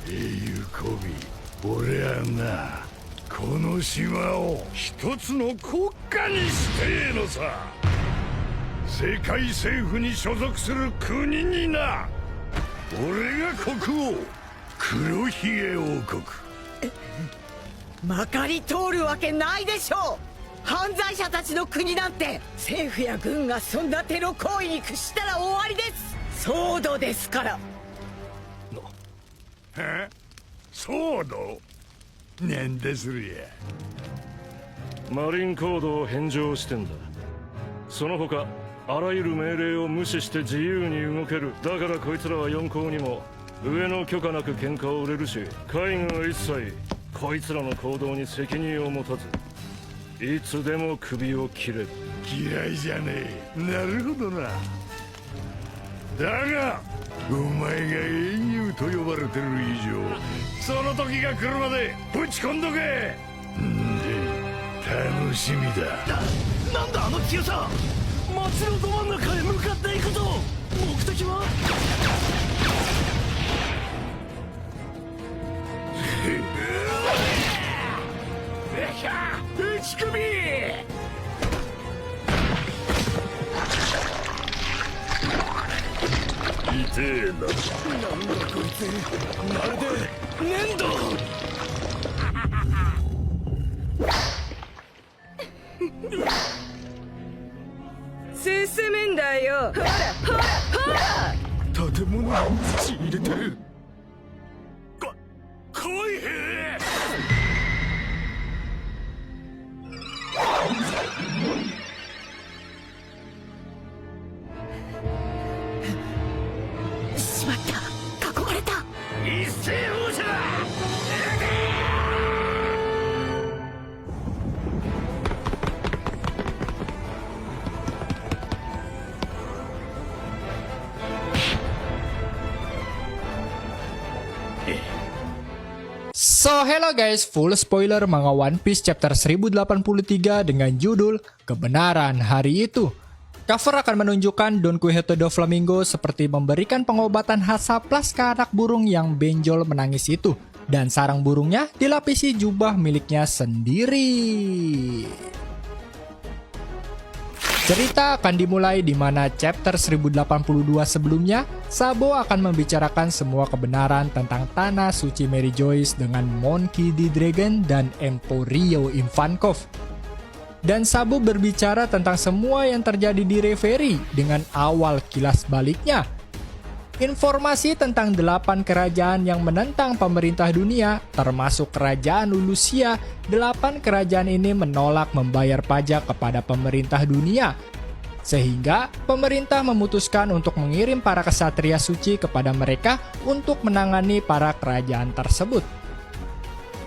英雄コビ、俺はな、この島を一つの国家にしてえのさ。世界政府に所属する国にな。俺が国王、黒ひげ王国。まかり通るわけないでしょう。犯罪者たちの国なんて、政府や軍がそんなテロ行為に屈したら終わりです。騒動ですから。え？騒動？なんでするや。マリンコードを返上してんだ。その他あらゆる命令を無視して自由に動ける。だからこいつらは四皇にも上の許可なく喧嘩を売れるし、海軍は一切こいつらの行動に責任を持たず、いつでも首を切れる。嫌いじゃねえ。なるほどな。だがお前が英雄と呼ばれてる以上、その時が来るまでぶち込んどけ。んで楽しみだ。なんだあの強さ。街のど真ん中へ向かっていくぞ。目的は打ち首。痛えな。なんだこいつ。まるで粘土。進めんだよ。ほらほらほら。建物に血入れてる。来いへ。しまった。囲まれた。一斉放射だ。So hello guys, full spoiler manga One Piece chapter 1083 dengan judul Kebenaran Hari Itu. Cover akan menunjukkan Don Quijote do Flamingo seperti memberikan pengobatan Hasaplas ke anak burung yang benjol menangis itu, dan sarang burungnya dilapisi jubah miliknya sendiri. Cerita akan dimulai di mana chapter 1082 sebelumnya, Sabo akan membicarakan semua kebenaran tentang Tanah Suci Mary Joyce dengan Monkey D. Dragon dan Emporio Ivankov. Dan Sabo berbicara tentang semua yang terjadi di Reverie dengan awal kilas baliknya. Informasi tentang 8 kerajaan yang menentang pemerintah dunia, termasuk kerajaan Lulusia. 8 kerajaan ini menolak membayar pajak kepada pemerintah dunia, sehingga pemerintah memutuskan untuk mengirim para kesatria suci kepada mereka untuk menangani para kerajaan tersebut.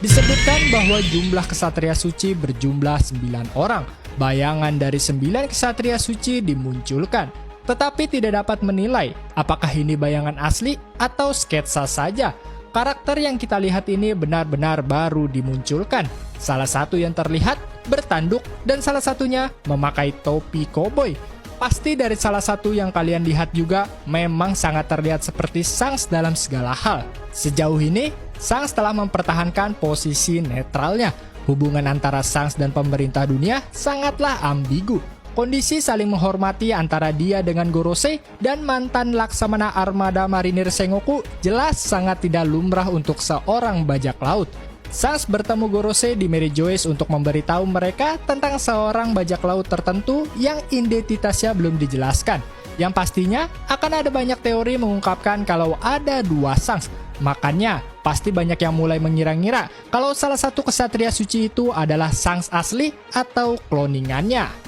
Disebutkan bahwa jumlah kesatria suci berjumlah 9 orang. Bayangan dari 9 kesatria suci dimunculkan, tetapi tidak dapat menilai apakah ini bayangan asli atau sketsa saja. Karakter yang kita lihat ini benar-benar baru dimunculkan. Salah satu yang terlihat bertanduk dan salah satunya memakai topi koboi. Pasti dari salah satu yang kalian lihat juga memang sangat terlihat seperti Shanks dalam segala hal. Sejauh ini, Shanks telah mempertahankan posisi netralnya. Hubungan antara Shanks dan pemerintah dunia sangatlah ambigu. Kondisi saling menghormati antara dia dengan Gorosei dan mantan laksamana armada marinir Sengoku jelas sangat tidak lumrah untuk seorang bajak laut. Shanks bertemu Gorosei di Mary Joyce untuk memberitahu mereka tentang seorang bajak laut tertentu yang identitasnya belum dijelaskan. Yang pastinya akan ada banyak teori mengungkapkan kalau ada 2 Shanks. Makanya pasti banyak yang mulai mengira-ngira kalau salah satu kesatria suci itu adalah Shanks asli atau kloningannya.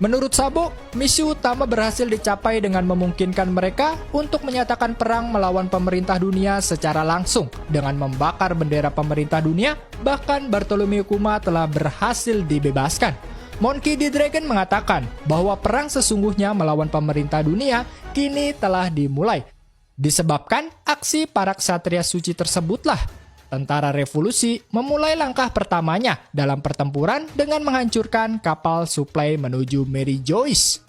Menurut Sabo, misi utama berhasil dicapai dengan memungkinkan mereka untuk menyatakan perang melawan pemerintah dunia secara langsung dengan membakar bendera pemerintah dunia. Bahkan Bartholomew Kuma telah berhasil dibebaskan. Monkey D. Dragon mengatakan bahwa perang sesungguhnya melawan pemerintah dunia kini telah dimulai. Disebabkan aksi para ksatria suci tersebutlah. tentara revolusi memulai langkah pertamanya dalam pertempuran dengan menghancurkan kapal suplai menuju Mary Joyce.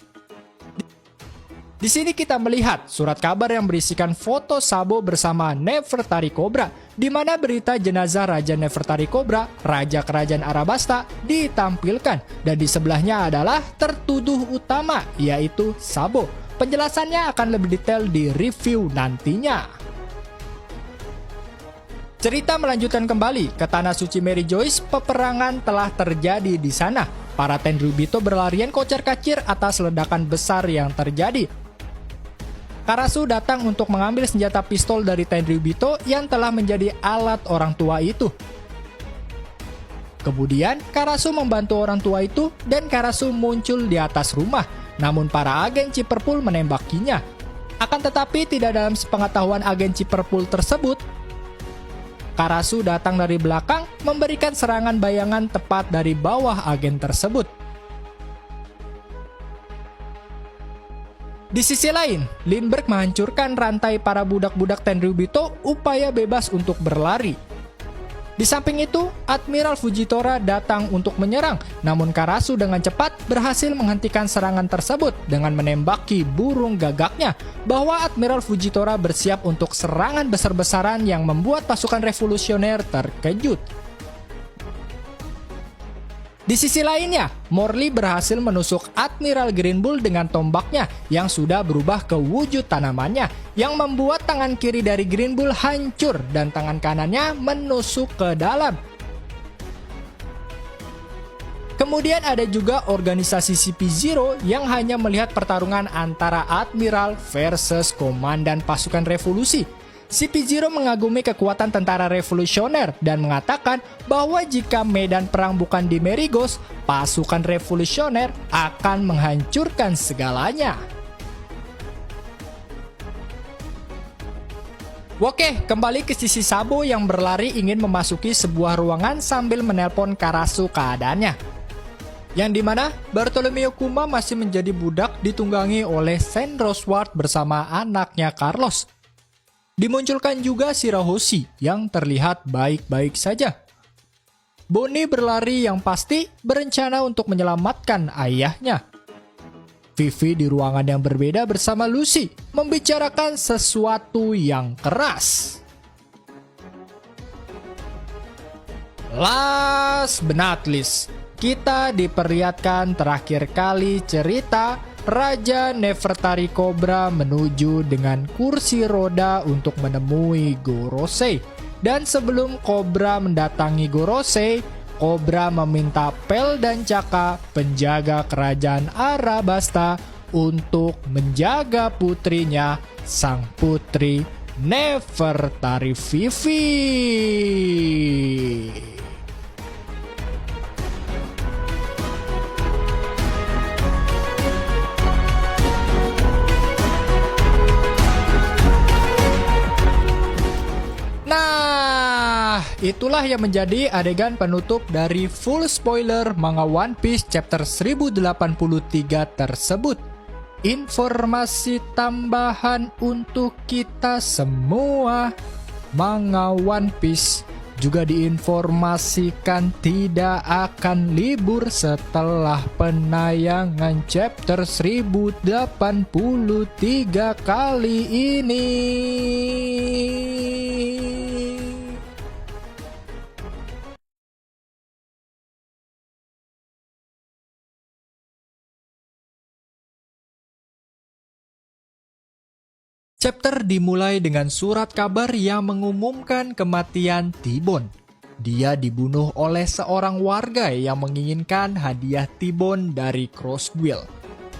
Di sini kita melihat surat kabar yang berisikan foto Sabo bersama Nefertari Cobra, di mana berita jenazah Raja Nefertari Cobra, Raja Kerajaan Arabasta, ditampilkan, dan di sebelahnya adalah tertuduh utama, yaitu Sabo. Penjelasannya akan lebih detail di review nantinya. Cerita melanjutkan kembali ke Tanah Suci Mary Joyce. Peperangan telah terjadi di sana. Para Tenryubito berlarian kocar-kacir atas ledakan besar yang terjadi. Karasu datang untuk mengambil senjata pistol dari Tenryubito yang telah menjadi alat orang tua itu. Kemudian Karasu membantu orang tua itu dan Karasu muncul di atas rumah. Namun para agen Ciperpool menembakinya. Akan tetapi tidak dalam sepengetahuan agen Ciperpool tersebut, Karasu datang dari belakang memberikan serangan bayangan tepat dari bawah agen tersebut. Di sisi lain, Lindbergh menghancurkan rantai para budak-budak Tenryubito upaya bebas untuk berlari. Di samping itu, Admiral Fujitora datang untuk menyerang, namun Karasu dengan cepat berhasil menghentikan serangan tersebut dengan menembaki burung gagaknya, bahwa Admiral Fujitora bersiap untuk serangan besar-besaran yang membuat pasukan revolusioner terkejut. Di sisi lainnya, Morley berhasil menusuk Admiral Green Bull dengan tombaknya yang sudah berubah ke wujud tanamannya, yang membuat tangan kiri dari Green Bull hancur dan tangan kanannya menusuk ke dalam. Kemudian ada juga organisasi CP0 yang hanya melihat pertarungan antara Admiral versus komandan pasukan revolusi. CP0 mengagumi kekuatan tentara revolusioner dan mengatakan bahwa jika medan perang bukan di Marigos, pasukan revolusioner akan menghancurkan segalanya. Oke, kembali ke sisi Sabo yang berlari ingin memasuki sebuah ruangan sambil menelpon Karasu keadaannya. Yang dimana Bartolomeo Kuma masih menjadi budak ditunggangi oleh Sandro Swart bersama anaknya Carlos. Dimunculkan juga Shirahoshi yang terlihat baik-baik saja. Bonnie berlari yang pasti berencana untuk menyelamatkan ayahnya. Vivi di ruangan yang berbeda bersama Lucy membicarakan sesuatu yang keras. Last but not least, kita diperlihatkan terakhir kali cerita Raja Nefertari Cobra menuju dengan kursi roda untuk menemui Gorosei. Dan sebelum Cobra mendatangi Gorosei, Cobra meminta Pel dan Caka, penjaga kerajaan Arabasta, untuk menjaga putrinya, sang putri Nefertari Vivi. Itulah yang menjadi adegan penutup dari full spoiler manga One Piece chapter 1083 tersebut. Informasi tambahan untuk kita semua, manga One Piece juga diinformasikan tidak akan libur setelah penayangan chapter 1083 kali ini. Chapter dimulai dengan surat kabar yang mengumumkan kematian T-Bone. Dia dibunuh oleh seorang warga yang menginginkan hadiah T-Bone dari Crossguild.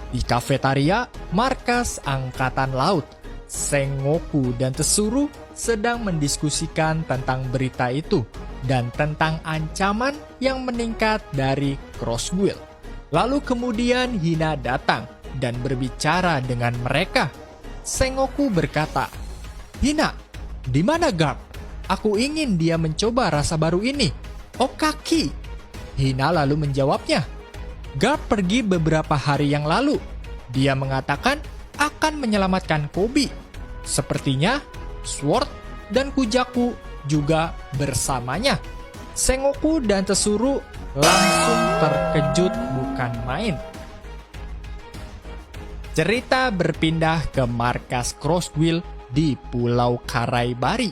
Di kafetaria, markas Angkatan Laut, Sengoku dan Tsuru sedang mendiskusikan tentang berita itu dan tentang ancaman yang meningkat dari Crossguild. Lalu kemudian Hina datang dan berbicara dengan mereka. Sengoku berkata, "Hina, di mana Garp? Aku ingin dia mencoba rasa baru ini. Oh kaki." Hina lalu menjawabnya, "Garp pergi beberapa hari yang lalu. Dia mengatakan akan menyelamatkan Koby. Sepertinya Sword dan Kujaku juga bersamanya. Sengoku dan Tsuru langsung terkejut bukan main. Cerita berpindah ke markas Crossguild di Pulau Karaibari.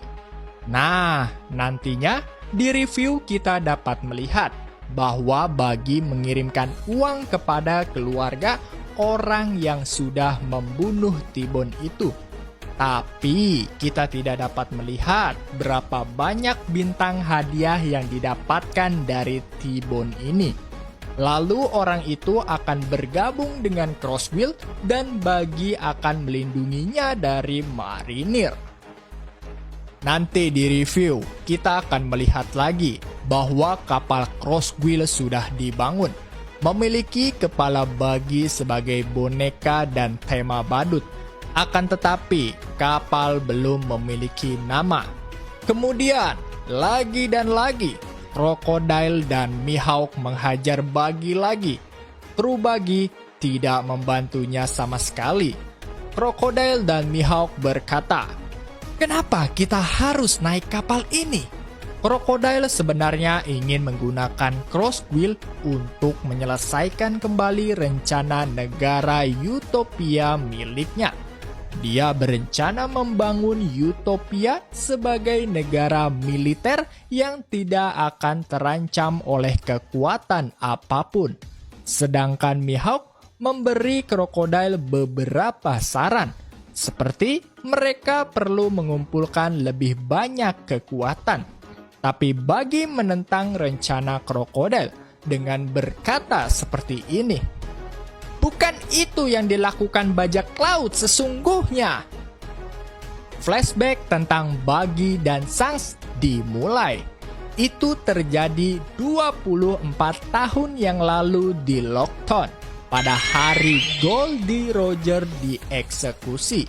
Nah, nantinya di review kita dapat melihat bahwa Buggy mengirimkan uang kepada keluarga orang yang sudah membunuh T-Bone itu. Tapi kita tidak dapat melihat berapa banyak bintang hadiah yang didapatkan dari T-Bone ini. Lalu orang itu akan bergabung dengan Crossguild dan Buggy akan melindunginya dari marinir. Nanti di review kita akan melihat lagi bahwa kapal Crossguild sudah dibangun, memiliki kepala Buggy sebagai boneka dan tema badut. Akan tetapi kapal belum memiliki nama. Kemudian lagi dan lagi Crocodile dan Mihawk menghajar Buggy lagi. Kru Buggy tidak membantunya sama sekali. Crocodile dan Mihawk berkata, "Kenapa kita harus naik kapal ini?" Crocodile sebenarnya ingin menggunakan Crossguild untuk menyelesaikan kembali rencana negara Utopia miliknya. Dia berencana membangun Utopia sebagai negara militer yang tidak akan terancam oleh kekuatan apapun. Sedangkan Mihawk memberi Crocodile beberapa saran, seperti mereka perlu mengumpulkan lebih banyak kekuatan. Tapi Buggy menentang rencana Crocodile dengan berkata seperti ini, "Bukan itu yang dilakukan bajak laut sesungguhnya." Flashback tentang Buggy dan Shanks dimulai. Itu terjadi 24 tahun yang lalu di Lockton, pada hari Goldie Roger dieksekusi.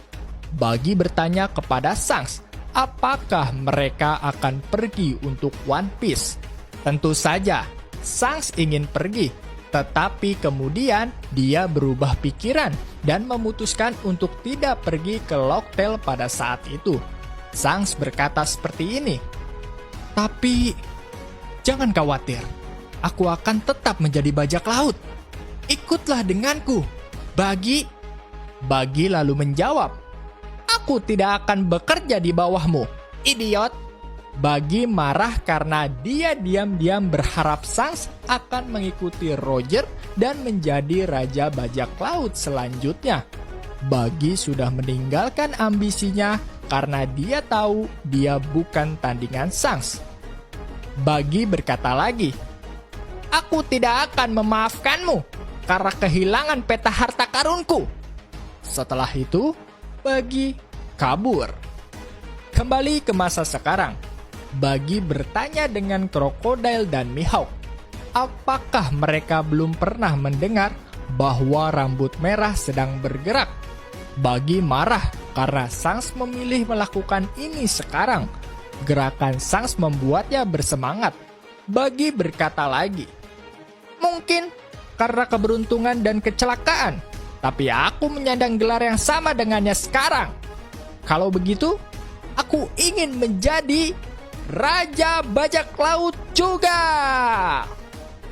Buggy bertanya kepada Shanks, apakah mereka akan pergi untuk One Piece? Tentu saja, Shanks ingin pergi. Tetapi kemudian dia berubah pikiran dan memutuskan untuk tidak pergi ke Locktail pada saat itu. Shanks berkata seperti ini, "Tapi jangan khawatir, aku akan tetap menjadi bajak laut. Ikutlah denganku, Buggy." Buggy lalu menjawab, "Aku tidak akan bekerja di bawahmu, idiot." Buggy marah karena dia diam-diam berharap Shanks akan mengikuti Roger dan menjadi raja bajak laut selanjutnya. Buggy sudah meninggalkan ambisinya karena dia tahu dia bukan tandingan Shanks. Buggy berkata lagi, "Aku tidak akan memaafkanmu karena kehilangan peta harta karunku." Setelah itu, Buggy kabur. Kembali ke masa sekarang. Buggy bertanya dengan Crocodile dan Mihawk, apakah mereka belum pernah mendengar bahwa rambut merah sedang bergerak? Buggy marah karena Shanks memilih melakukan ini sekarang. Gerakan Shanks membuatnya bersemangat. Buggy berkata lagi, "Mungkin karena keberuntungan dan kecelakaan, tapi aku menyandang gelar yang sama dengannya sekarang. Kalau begitu, aku ingin menjadi Raja Bajak Laut juga."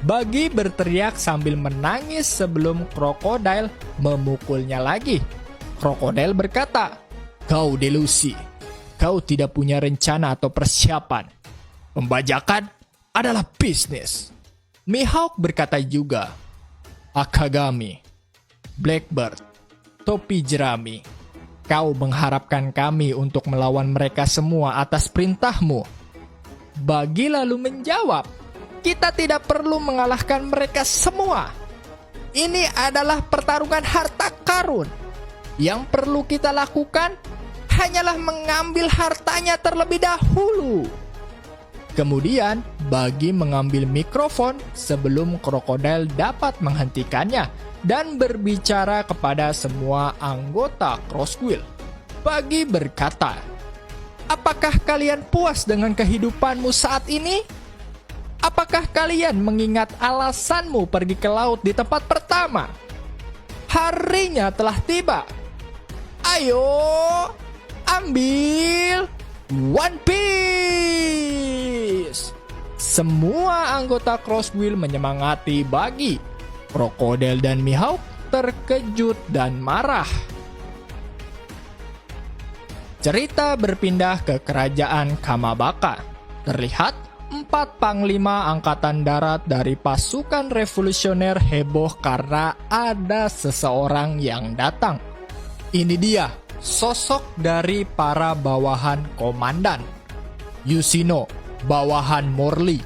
Buggy berteriak sambil menangis sebelum Crocodile memukulnya lagi. Crocodile berkata, "Kau delusi. Kau tidak punya rencana atau persiapan. Pembajakan adalah bisnis." Mihawk berkata juga, "Akagami, Blackbird, topi jerami, kau mengharapkan kami untuk melawan mereka semua atas perintahmu?" Buggy lalu menjawab, "Kita tidak perlu mengalahkan mereka semua. Ini adalah pertarungan harta karun. Yang perlu kita lakukan hanyalah mengambil hartanya terlebih dahulu." Kemudian, Buggy mengambil mikrofon sebelum Crocodile dapat menghentikannya dan berbicara kepada semua anggota Crossguild. Buggy berkata, "Apakah kalian puas dengan kehidupanmu saat ini? Apakah kalian mengingat alasanmu pergi ke laut di tempat pertama? Harinya telah tiba. Ayo, ambil One Piece. Semua anggota Crosswill menyemangati Buggy. Crocodile dan Mihawk terkejut dan marah. Cerita berpindah ke kerajaan Kamabaka. Terlihat 4 panglima angkatan darat dari pasukan revolusioner heboh karena ada seseorang yang datang. Ini dia, sosok dari para bawahan komandan. Yusino, bawahan Morley.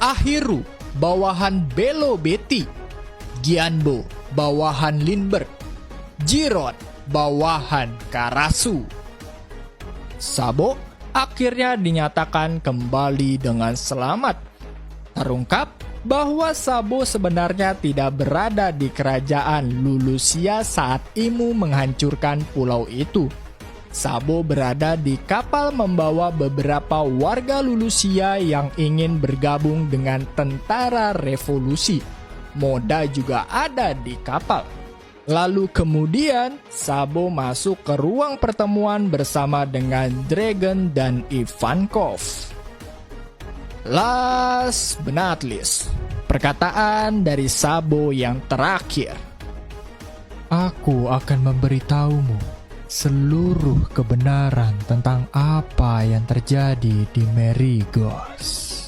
Ahiru, bawahan Belo Betty. Gianbo, bawahan Lindbergh. Jiron, bawahan Karasu. Sabo akhirnya dinyatakan kembali dengan selamat. Terungkap bahwa Sabo sebenarnya tidak berada di kerajaan Lulusia saat Imu menghancurkan pulau itu. Sabo berada di kapal membawa beberapa warga Lulusia yang ingin bergabung dengan tentara revolusi. Moda juga ada di kapal. Lalu kemudian Sabo masuk ke ruang pertemuan bersama dengan Dragon dan Ivankov. Last but not least, perkataan dari Sabo yang terakhir. Aku akan memberitahumu seluruh kebenaran tentang apa yang terjadi di Merigos.